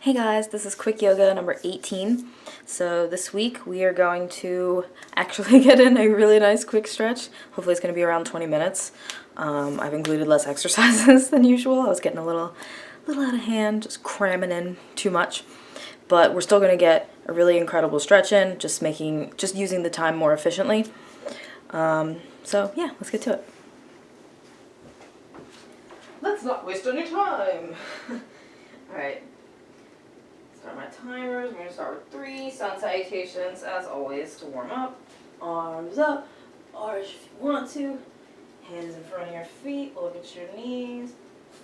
Hey guys, this is quick yoga number 18. So this week we are going to actually get in a really nice quick stretch. Hopefully it's going to be around 20 minutes. I've included less exercises than usual. I was getting a little out of hand, just cramming in too much. But we're still going to get a really incredible stretch in, just using the time more efficiently. So yeah, let's get to it. Let's not waste any time. Alright. Start my timers. We're going to start with 3 sun salutations, as always, to warm up. Arms up, arch if you want to. Hands in front of your feet, look at your knees.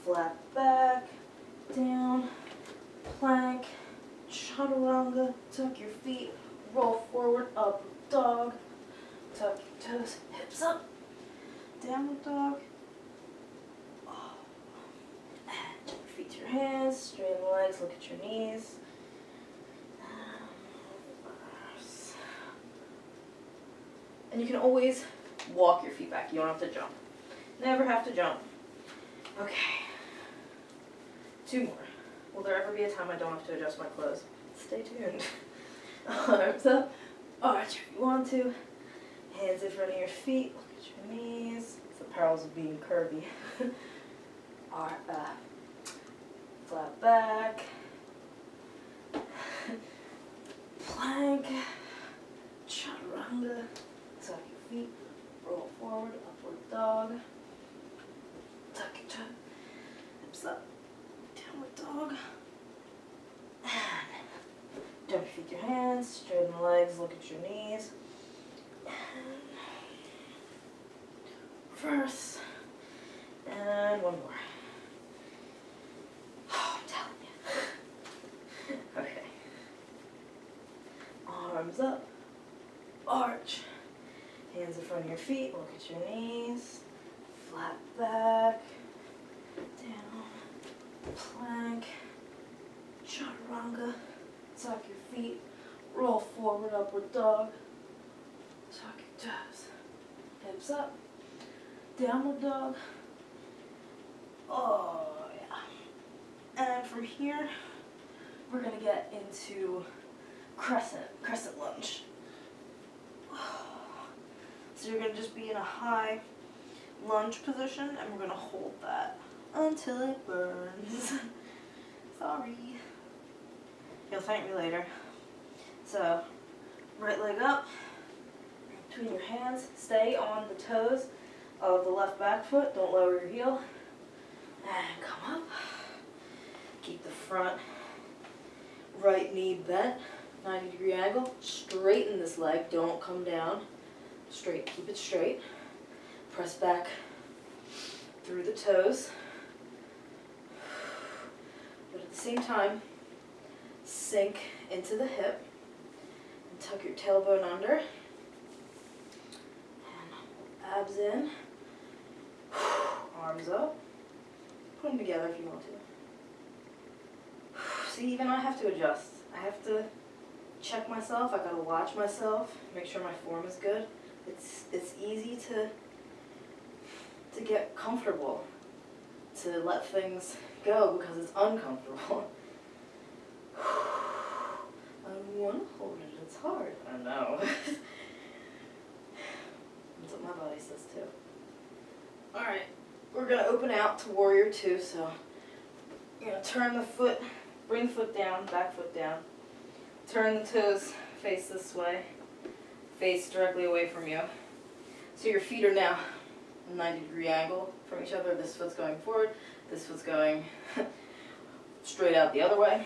Flat back, down, plank, chaturanga. Tuck your feet, roll forward, upward dog. Tuck your toes, hips up. Downward dog. And tuck your feet to your hands, straighten the legs, look at your knees. And you can always walk your feet back. You don't have to jump. Never have to jump. Okay. 2 more. Will there ever be a time I don't have to adjust my clothes? Stay tuned. Arms up. Arch if you want to. Hands in front of your feet. Look at your knees. It's the perils of being curvy. Flat back. Plank. Chaturanga. Tuck your feet, roll forward, upward dog. Tuck your toe, hips up, downward dog. And dump your feet to your hands, straighten the legs, look at your knees. And reverse. And 1 more. Oh, I'm telling you. Okay. Arms up, arch. Hands in front of your feet, look at your knees, flat back, down, plank, chaturanga, tuck your feet, roll forward, upward dog, tuck your toes, hips up, downward dog, oh yeah. And from here, we're going to get into crescent lunge. So you're going to just be in a high lunge position, and we're going to hold that until it burns. Sorry. You'll thank me later. So, right leg up, between your hands, stay on the toes of the left back foot, don't lower your heel, and come up. Keep the front right knee bent, 90-degree angle, straighten this leg, don't come down. Straight, keep it straight. Press back through the toes. But at the same time, sink into the hip and tuck your tailbone under. And abs in. Arms up. Put them together if you want to. See, even I have to adjust. I have to check myself. I gotta watch myself, make sure my form is good. It's easy to get comfortable, to let things go because it's uncomfortable. I want to hold it, it's hard. I know. That's what my body says too. Alright, we're going to open out to warrior 2, so you're going to turn the foot, bring the foot down, back foot down, turn the toes, face this way. Face directly away from you. So your feet are now a 90-degree angle from each other. This foot's going forward, this foot's going straight out the other way.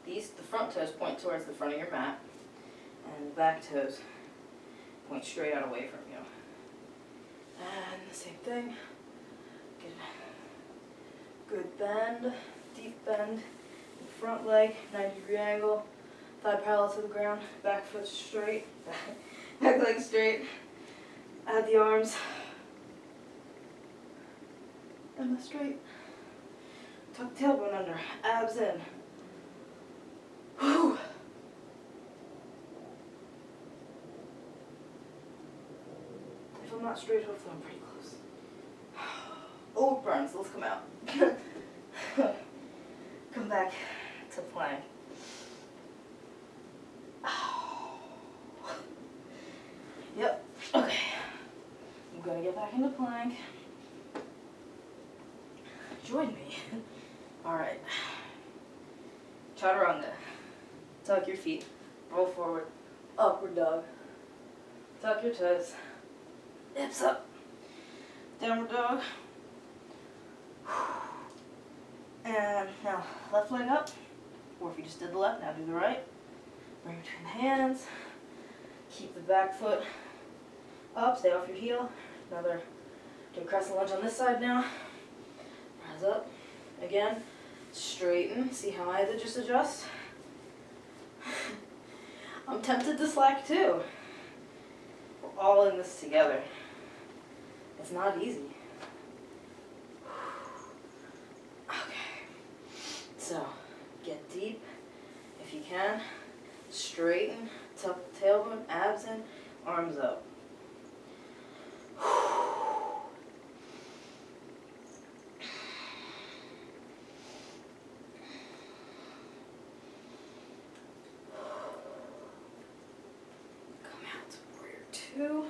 The front toes point towards the front of your mat, and the back toes point straight out away from you. And the same thing. Good bend, deep bend. Front leg, 90-degree angle, thigh parallel to the ground, back foot straight, back leg straight, add the arms, and the straight. Tuck the tailbone under, abs in. Whew. If I'm not straight, hopefully I'm pretty close. Oh, burns. Let's come out. Come back to plank. Yep. Okay. I'm gonna get back into plank. Join me. Alright. Chaturanga. Tuck your feet. Roll forward. Upward dog. Tuck your toes. Hips up. Downward dog. And now left leg up. Or if you just did the left, now do the right. Bring it between the hands. Keep the back foot up. Stay off your heel. Another. Do a crescent lunge on this side now. Rise up. Again. Straighten. See how I just adjust? I'm tempted to slack too. We're all in this together. It's not easy. Okay. So, get deep if you can. Straighten. Tuck the tailbone. Abs in. Arms up. Two.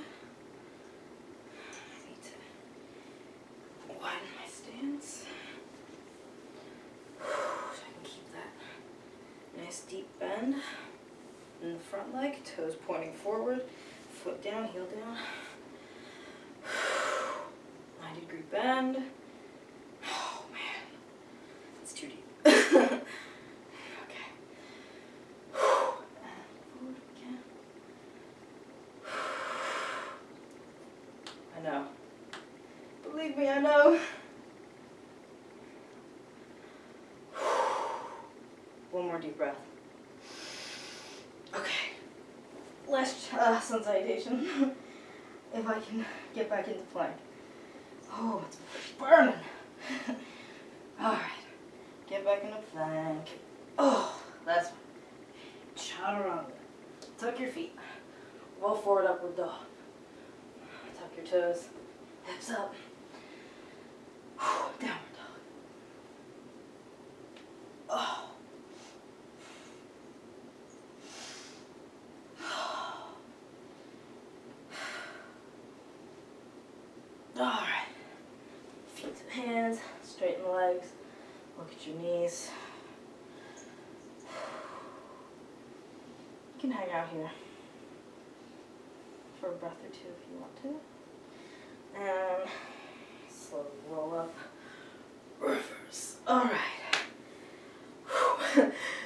I need to widen my stance so I can keep that nice deep bend in the front leg, toes pointing forward, foot down, heel down. 90-degree bend. Oh man, that's too deep. Okay. I know. Believe me, I know. One more deep breath. Okay. Last sun salutation. If I can get back into plank. Oh, it's burning. Alright. Get back into plank. Oh, that's chaturanga. Tuck your feet. Roll forward, upward dog. Tuck your toes, hips up, downward dog. Oh. Alright. Feet to the hands, straighten the legs, look at your knees. You can hang out here for a breath or two if you want to. And slowly roll up, reverse. Alright.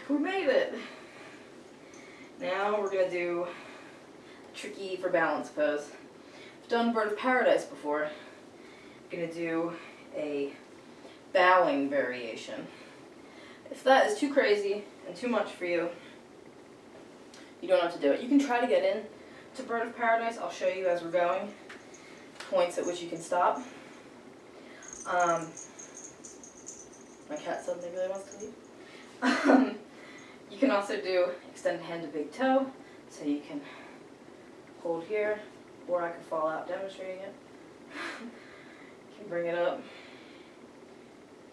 We made it. Now we're going to do a tricky for balance pose. I've done Bird of Paradise before. I'm going to do a bowing variation. If that is too crazy and too much for you, you don't have to do it. You can try to get in to Bird of Paradise. I'll show you as we're going. Points at which you can stop. My cat suddenly really wants to leave. You can also do extended hand to big toe, so you can hold here, or I could fall out demonstrating it. You can bring it up,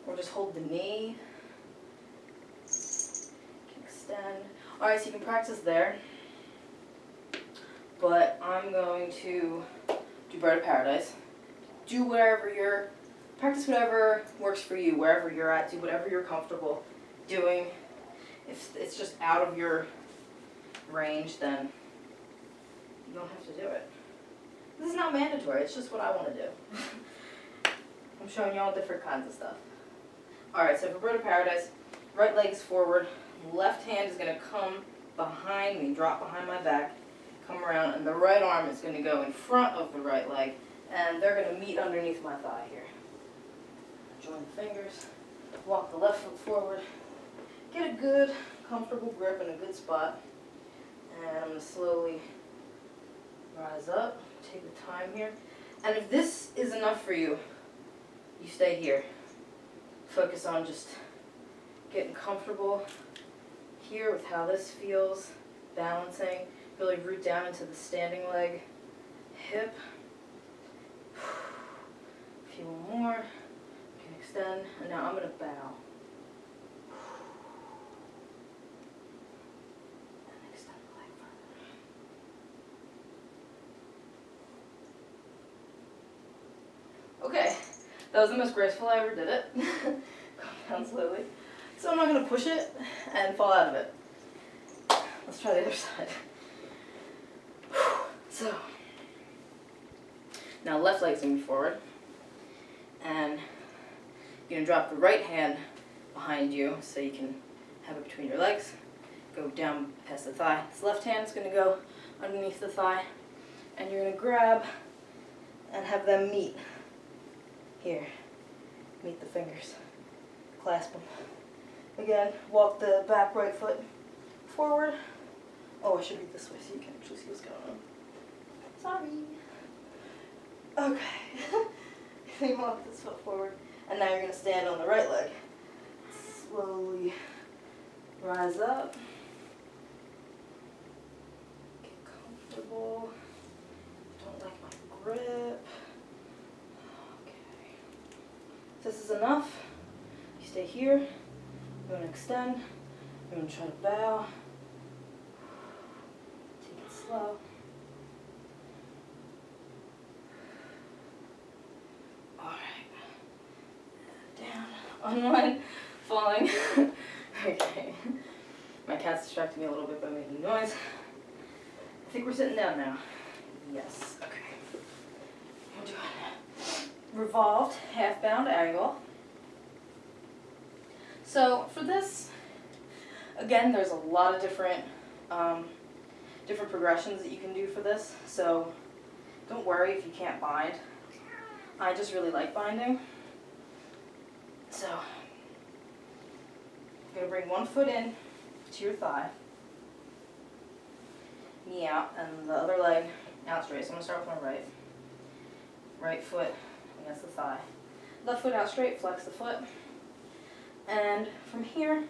or just hold the knee. You can extend. Alright, so you can practice there, but I'm going to do Bird of Paradise. Do practice whatever works for you, wherever you're at. Do whatever you're comfortable doing. If it's just out of your range, then you don't have to do it. This is not mandatory, it's just what I want to do. I'm showing you all different kinds of stuff. Alright, so for Bird of Paradise, right leg's forward, left hand is going to come behind me, drop behind my back, come around, and the right arm is going to go in front of the right leg, and they're going to meet underneath my thigh here. Join the fingers, walk the left foot forward, get a good, comfortable grip in a good spot, and I'm going to slowly rise up, take the time here, and if this is enough for you, you stay here. Focus on just getting comfortable here with how this feels, balancing, really root down into the standing leg, hip. A few more. extend, and now I'm going to bow. And extend the leg further. Okay, that was the most graceful I ever did it. Come down slowly. So I'm not going to push it and fall out of it. Let's try the other side. So, now left leg's going to be forward. And you're going to drop the right hand behind you so you can have it between your legs. Go down past the thigh. This left hand is going to go underneath the thigh. And you're going to grab and have them meet here. Meet the fingers. Clasp them. Again, walk the back right foot forward. Oh, I should read this way so you can actually see what's going on. Sorry. Okay. You walk this foot forward, and now you're going to stand on the right leg. Slowly rise up. Get comfortable. Don't like my grip. Okay. If this is enough, you stay here. You're going to extend. You're going to try to bow. Take it slow. On one, falling. Okay. My cat's distracting me a little bit by making noise. I think we're sitting down now. Yes. Okay. We're doing revolved, half-bound angle. So for this, again, there's a lot of different progressions that you can do for this. So don't worry if you can't bind. I just really like binding. So, you're going to bring one foot in to your thigh, knee out, and the other leg out straight. So I'm going to start with my right. Right foot against the thigh. Left foot out straight, flex the foot. And from here,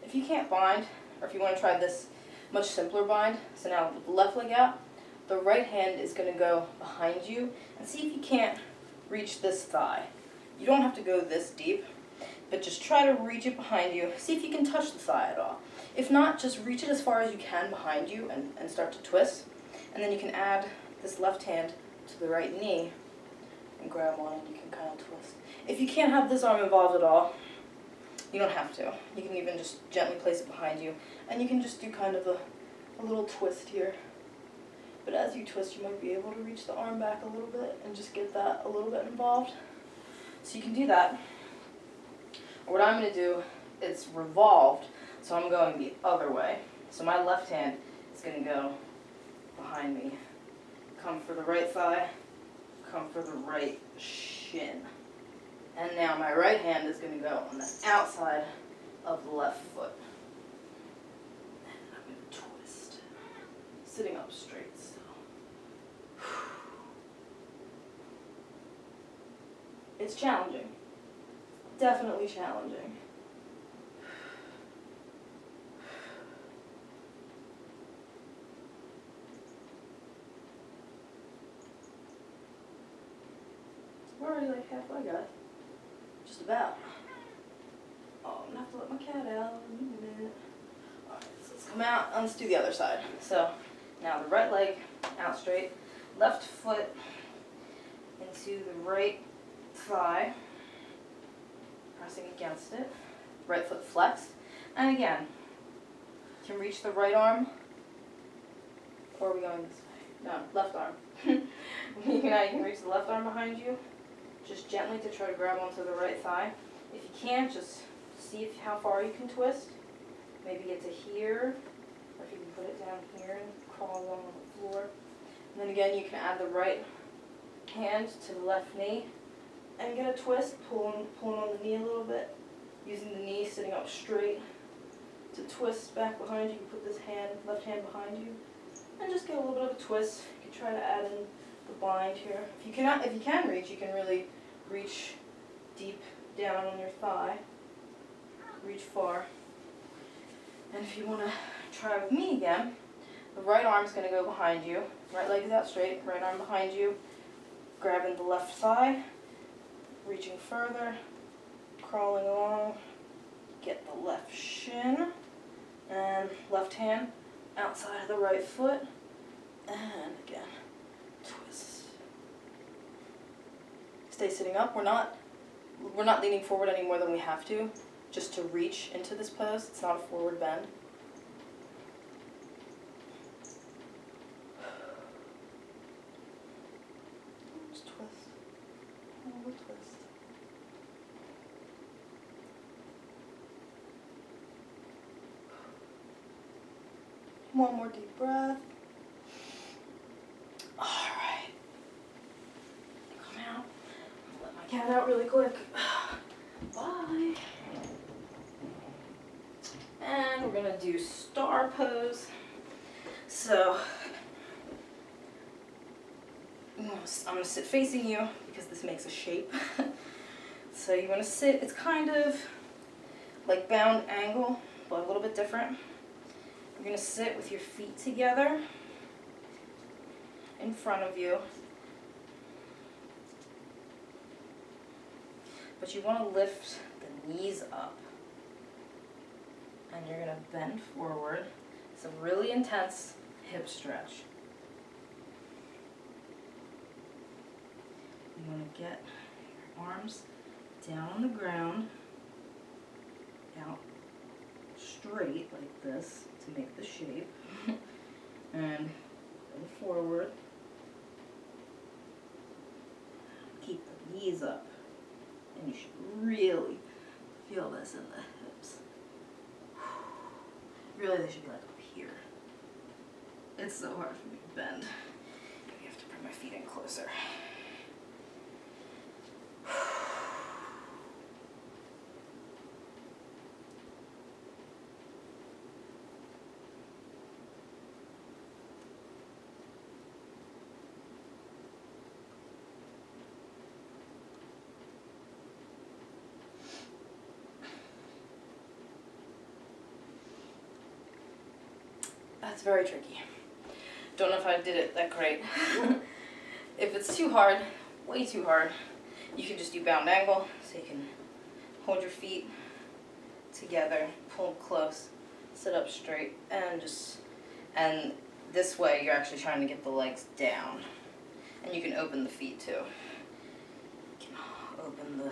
if you can't bind, or if you want to try this much simpler bind, so now with the left leg out, the right hand is going to go behind you, and see if you can't reach this thigh. You don't have to go this deep, but just try to reach it behind you. See if you can touch the thigh at all. If not, just reach it as far as you can behind you and start to twist. And then you can add this left hand to the right knee and grab one and you can kind of twist. If you can't have this arm involved at all, you don't have to. You can even just gently place it behind you and you can just do kind of a little twist here. But as you twist, you might be able to reach the arm back a little bit and just get that a little bit involved. So you can do that. Or what I'm going to do, it's revolved, so I'm going the other way. So my left hand is going to go behind me. Come for the right thigh, come for the right shin. And now my right hand is going to go on the outside of the left foot. And I'm going to twist, sitting up straight still. It's challenging. Definitely challenging. We're already like halfway, guys. Just about. Oh, I'm gonna have to let my cat out in a minute. Alright, so let's come out and let's do the other side. So now the right leg out straight, left foot into the right thigh, pressing against it, right foot flexed, and again, you can reach the right arm, or are we going this way? No, left arm. You can reach the left arm behind you, just gently to try to grab onto the right thigh. If you can't, just see how far you can twist, maybe get to here, or if you can put it down here and crawl along the floor. And then again, you can add the right hand to the left knee, and get a twist, pulling on the knee a little bit, using the knee sitting up straight to twist back behind you. You can put this left hand behind you, and just get a little bit of a twist. You can try to add in the bind here. If you can reach, you can really reach deep down on your thigh, reach far. And if you want to try with me again, the right arm is going to go behind you, right leg is out straight, right arm behind you, grabbing the left thigh, reaching further, crawling along. Get the left shin and left hand outside of the right foot. And again, twist. Stay sitting up. We're not leaning forward any more than we have to, just to reach into this pose. It's not a forward bend. Just twist. Hold the twist. One more deep breath. Alright. Come out. Let my cat out really quick. Bye. And we're going to do star pose. So, I'm going to sit facing you because this makes a shape. So you want to sit, it's kind of like bound angle, but a little bit different. You're going to sit with your feet together in front of you. But you want to lift the knees up. And you're going to bend forward. It's a really intense hip stretch. You want to get your arms down on the ground, out straight like this to make the shape, and go forward. Keep the knees up, and you should really feel this in the hips. Really, they should be like up here. It's so hard for me to bend. I have to bring my feet in closer. That's very tricky. Don't know if I did it that great. If it's too hard, way too hard, you can just do bound angle. So you can hold your feet together, pull them close, sit up straight, and this way you're actually trying to get the legs down. And you can open the feet too. You can open the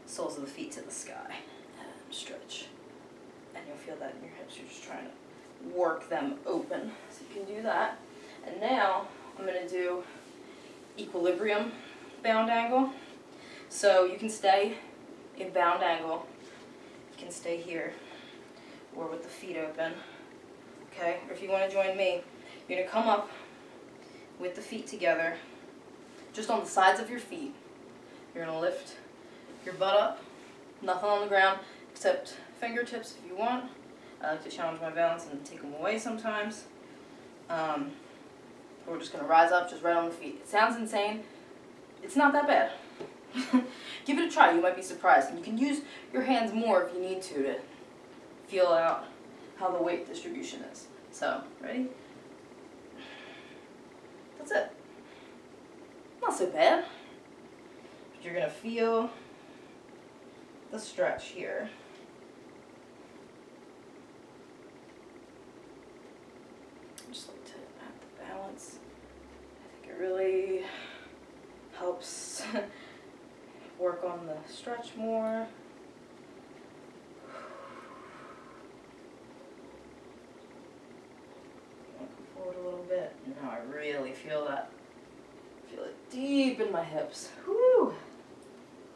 soles of the feet to the sky and stretch. And you'll feel that in your hips. You're just trying to work them open. So you can do that. And now I'm going to do equilibrium bound angle. So you can stay in bound angle. You can stay here or with the feet open. Okay? Or if you want to join me, you're going to come up with the feet together, just on the sides of your feet. You're going to lift your butt up, nothing on the ground except fingertips if you want. I like to challenge my balance and take them away sometimes. We're just going to rise up just right on the feet. It sounds insane. It's not that bad. Give it a try. You might be surprised. And you can use your hands more if you need to feel out how the weight distribution is. So, ready? That's it. Not so bad. But you're going to feel the stretch here. Just like to add the balance. I think it really helps work on the stretch more. Come forward a little bit. Now I really feel that. Feel it deep in my hips. Whew.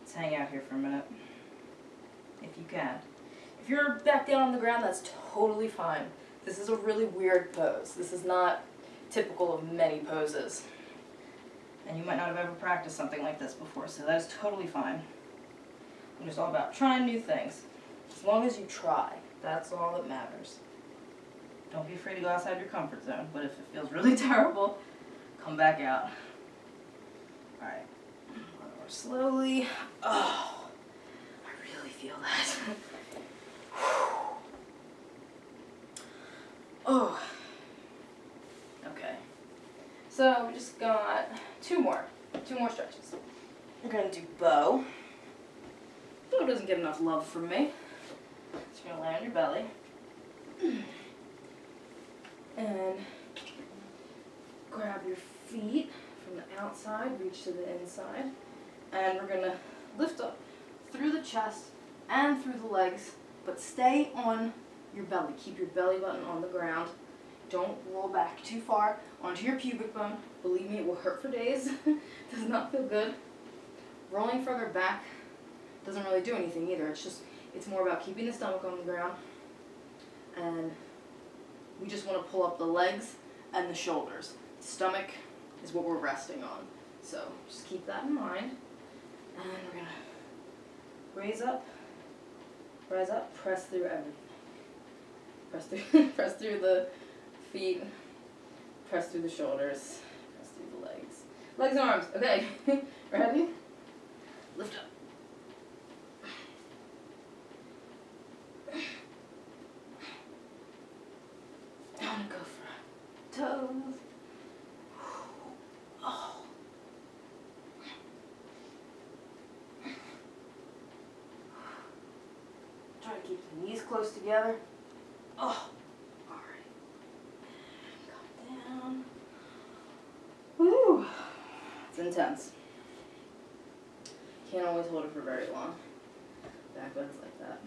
Let's hang out here for a minute, if you can. If you're back down on the ground, that's totally fine. This is a really weird pose. This is not typical of many poses. And you might not have ever practiced something like this before, so that is totally fine. I'm just all about trying new things. As long as you try, that's all that matters. Don't be afraid to go outside your comfort zone, but if it feels really terrible, come back out. Alright, one more slowly. Oh, I really feel that. Oh, okay. So we just got two more stretches. We're going to do bow. Bow doesn't get enough love from me. So you're going to lay on your belly. And grab your feet from the outside, reach to the inside. And we're going to lift up through the chest and through the legs, but stay on your belly. Keep your belly button on the ground. Don't roll back too far onto your pubic bone. Believe me, it will hurt for days. Does not feel good. Rolling further back doesn't really do anything either. It's more about keeping the stomach on the ground. And we just want to pull up the legs and the shoulders. The stomach is what we're resting on. So just keep that in mind. And we're going to rise up, press through everything. Press through the feet, press through the shoulders, press through the legs. Legs and arms, okay. Ready? Lift up. I want to go for toes. Oh. Try to keep the knees close together. Oh. Alright. Come down. Woo. It's intense. Can't always hold it for very long. Back bends like that.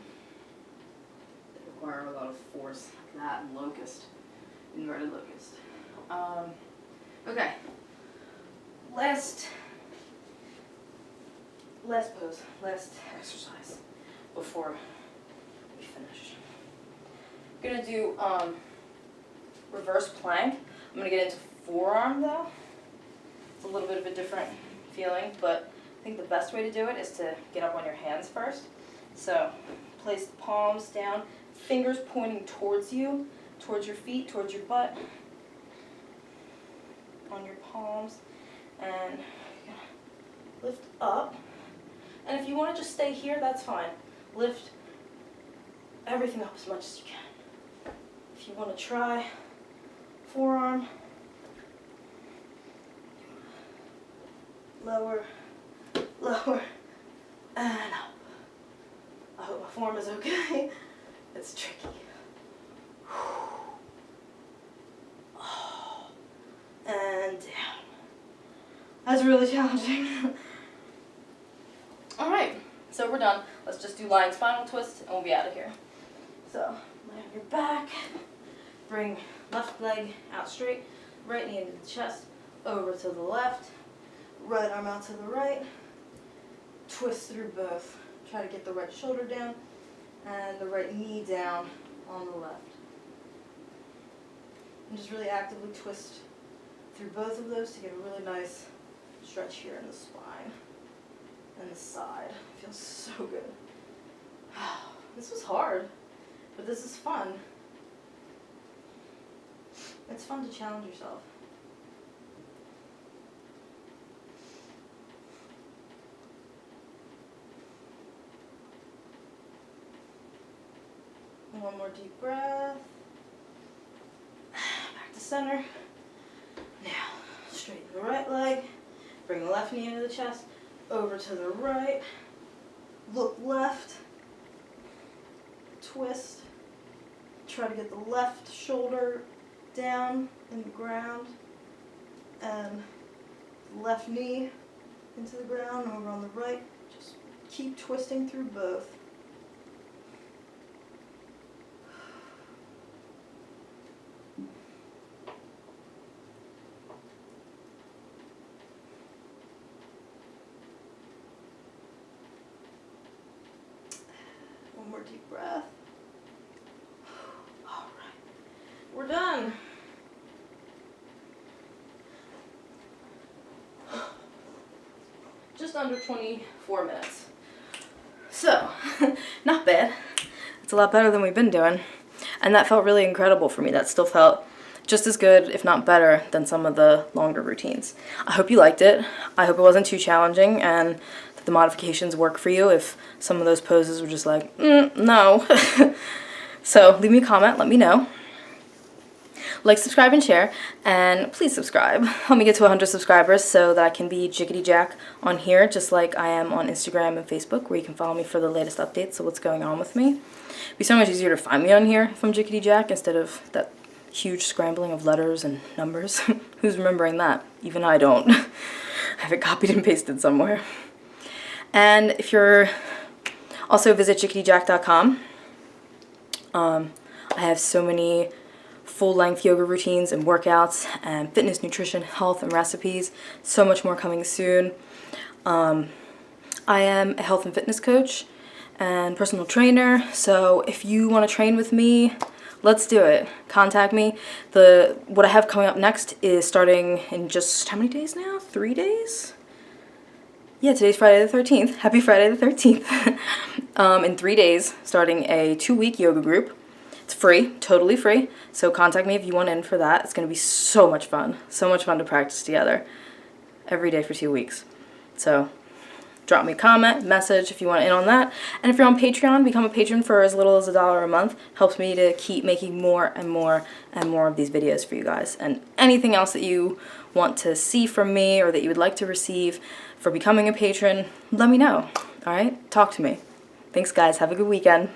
They require a lot of force, like that, and locust. Inverted locust. Okay. Last pose, last exercise before we finish. I'm gonna do reverse plank. I'm gonna get into forearm though. It's a little bit of a different feeling, but I think the best way to do it is to get up on your hands first. So place the palms down, fingers pointing towards you, towards your feet, towards your butt, on your palms, and lift up. And if you want to just stay here, that's fine. Lift everything up as much as you can. If you want to try forearm, lower, lower, and up. I hope my form is okay. It's tricky. And down. That's really challenging. Alright, so we're done. Let's just do lying spinal twist and we'll be out of here. So, lay on your back. Bring left leg out straight. Right knee into the chest. Over to the left. Right arm out to the right. Twist through both. Try to get the right shoulder down and the right knee down on the left. And just really actively twist through both of those to get a really nice stretch here in the spine and the side. It feels so good. This was hard, but this is fun. It's fun to challenge yourself. One more deep breath. Back to center. Now, straighten the right leg. Bring the left knee into the chest. Over to the right. Look left. Twist. Try to get the left shoulder down in the ground. And left knee into the ground. Over on the right. Just keep twisting through both. One more deep breath. All right, we're done. Just under 24 minutes. So, not bad. It's a lot better than we've been doing. And that felt really incredible for me. That still felt just as good, if not better, than some of the longer routines. I hope you liked it. I hope it wasn't too challenging and that the modifications work for you if some of those poses were just like, no. So leave me a comment, let me know. like, subscribe, and share. And please subscribe. Help me get to 100 subscribers so that I can be Jiggity Jack on here, just like I am on Instagram and Facebook, where you can follow me for the latest updates of what's going on with me. It'd be so much easier to find me on here if I'm Jiggity Jack instead of that huge scrambling of letters and numbers. Who's remembering that? Even I don't. I have it copied and pasted somewhere. And if you're also visit jiggityjack.com. I have so many full-length yoga routines and workouts and fitness, nutrition, health, and recipes. So much more coming soon. I am a health and fitness coach and personal trainer, so if you want to train with me, let's do it. Contact me. What I have coming up next is starting in just, how many days now? 3 days? Yeah, today's Friday the 13th. Happy Friday the 13th. In 3 days, starting a 2-week yoga group. It's free, totally free. So contact me if you want in for that. It's going to be so much fun. So much fun to practice together every day for 2 weeks. So drop me a comment, message if you want in on that. And if you're on Patreon, become a patron for as little as $1 a month. Helps me to keep making more and more and more of these videos for you guys. And anything else that you want to see from me or that you would like to receive for becoming a patron, let me know. All right? Talk to me. Thanks, guys. Have a good weekend.